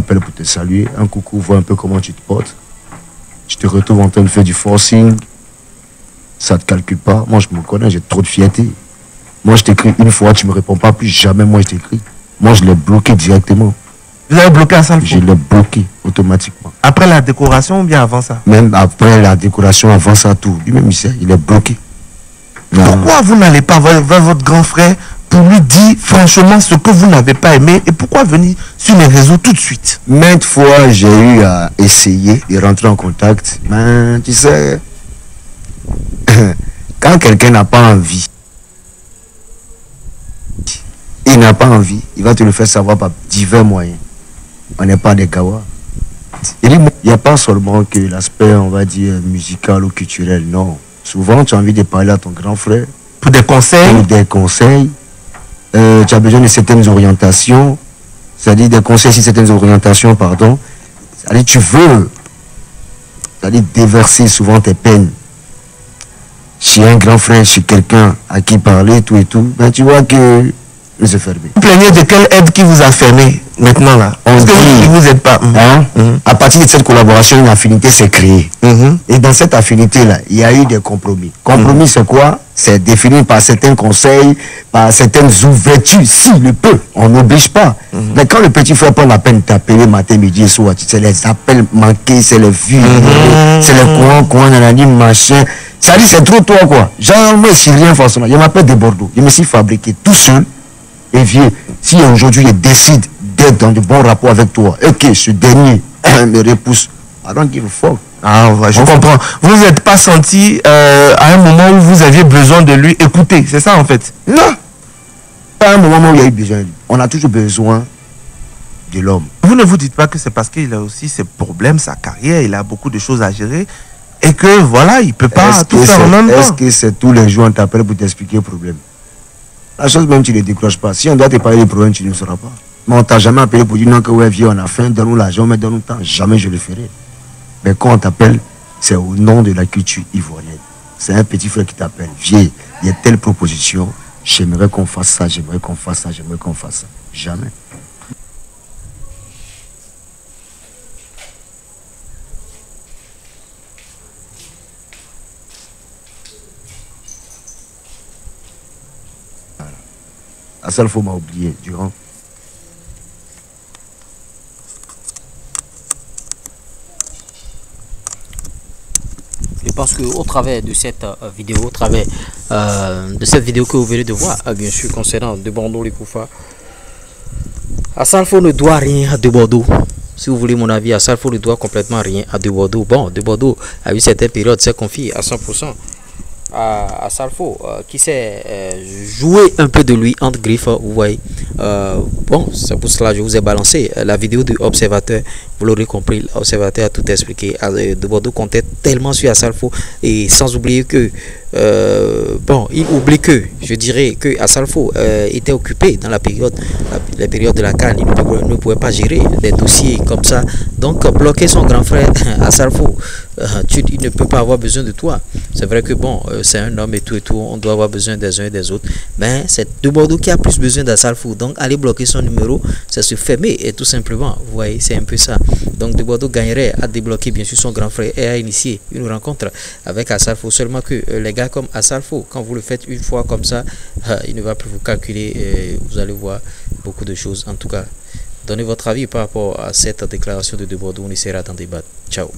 t'appelle pour te saluer. Un coucou, vois un peu comment tu te portes. Tu te retrouves en train de faire du forcing. Ça ne te calcule pas. Moi, je me connais, j'ai trop de fierté. Moi, je t'écris une fois, tu ne me réponds pas, plus jamais moi, je t'écris. Moi, je l'ai bloqué directement. Vous avez bloqué Asalfo? Je l'ai bloqué automatiquement. Après la décoration ou bien avant ça? Même après la décoration, avant ça, tout. Lui-même, il sait, il est bloqué. Pourquoi vous n'allez pas vers votre grand frère pour lui dire franchement ce que vous n'avez pas aimé et pourquoi venir sur les réseaux tout de suite? Maintes fois, j'ai eu à essayer de rentrer en contact. Mais tu sais, quand quelqu'un n'a pas envie, il n'a pas envie, il va te le faire savoir par divers moyens. On n'est pas des kawas. Il n'y a pas seulement que l'aspect, on va dire, musical ou culturel, non. Souvent, tu as envie de parler à ton grand frère. Pour des conseils? Pour des conseils. Tu as besoin de certaines orientations. C'est-à-dire des conseils sur certaines orientations, pardon. C'est-à-dire tu veux, c'est-à-dire déverser souvent tes peines chez un grand frère, chez quelqu'un à qui parler, tout et tout. Ben, tu vois que c'est fermé. Vous plaignez de quelle aide qui vous a fermé maintenant là? Parce que vous n'êtes pas. À partir de cette collaboration, une affinité s'est créée. Et dans cette affinité-là, il y a eu des compromis. Compromis, c'est quoi? C'est défini par certains conseils, par certaines ouvertures. Si le peut, on n'oblige pas. Mais quand le petit frère prend la peine de t'appeler matin, midi et soir, c'est les appels manqués, c'est les vues, c'est les coins, nanani, machin. Ça dit, c'est trop toi, quoi. Genre, moi, si rien, forcément. Je m'appelle de Bordeaux. Je me suis fabriqué tout seul. Et vieux, si aujourd'hui je décide d'être dans de bons rapports avec toi, et que ce dernier me repousse, I don't give a fuck. Ah, je comprends. Vous n'êtes pas senti à un moment où vous aviez besoin de lui écouter, c'est ça en fait? Non. Pas à un moment où il y a eu besoin de lui. On a toujours besoin de l'homme. Vous ne vous dites pas que c'est parce qu'il a aussi ses problèmes, sa carrière, il a beaucoup de choses à gérer et que voilà, il ne peut pas tout faire en même temps. Est-ce que c'est tous les jours on t'appelle pour t'expliquer le problème? La chose même, tu ne décroches pas. Si on doit te parler des problèmes, tu ne le sauras pas. Mais on t'a jamais appelé pour dire non, que ouais, vieux, on a faim, donne-nous l'argent, mais donne-nous le temps. Jamais je le ferai. Mais quand on t'appelle, c'est au nom de la culture ivoirienne. C'est un petit frère qui t'appelle. Vieux, il y a telle proposition, j'aimerais qu'on fasse ça, j'aimerais qu'on fasse ça, j'aimerais qu'on fasse ça. Jamais. Asalfo m'a oublié durant. Je pense qu'au travers de cette vidéo, au travers de cette vidéo que vous venez de voir, bien sûr, concernant De Bordeaux les Koufa, Asalfo ne doit rien à De Bordeaux. Si vous voulez mon avis, Asalfo ne doit complètement rien à De Bordeaux. Bon, De Bordeaux a eu certaines périodes, s'est confié à 100% à Asalfo, qui s'est joué un peu de lui entre griffes, vous voyez. Bon, c'est pour cela que je vous ai balancé la vidéo de Observateur. Vous l'aurez compris, l'Observateur a tout expliqué. De Bordeaux comptait tellement sur Asalfo, et sans oublier que bon, il oublie que, je dirais que Asalfo était occupé dans la période de la CAN. Il ne pouvait pas gérer des dossiers comme ça. Donc bloquer son grand frère Asalfo, il ne peut pas avoir besoin de toi. C'est vrai que bon, c'est un homme et tout, on doit avoir besoin des uns et des autres, mais c'est De Bordeaux qui a plus besoin d'Asalfo. Donc aller bloquer son numéro, c'est se fermer, et tout simplement, vous voyez, c'est un peu ça. Donc De Bordeaux gagnerait à débloquer bien sûr son grand frère et à initier une rencontre avec Asalfo. Seulement que les gars comme Asalfo, quand vous le faites une fois comme ça, il ne va plus vous calculer, et vous allez voir beaucoup de choses. En tout cas, donnez votre avis par rapport à cette déclaration de Bordeaux, on essaiera d'en débattre. Ciao.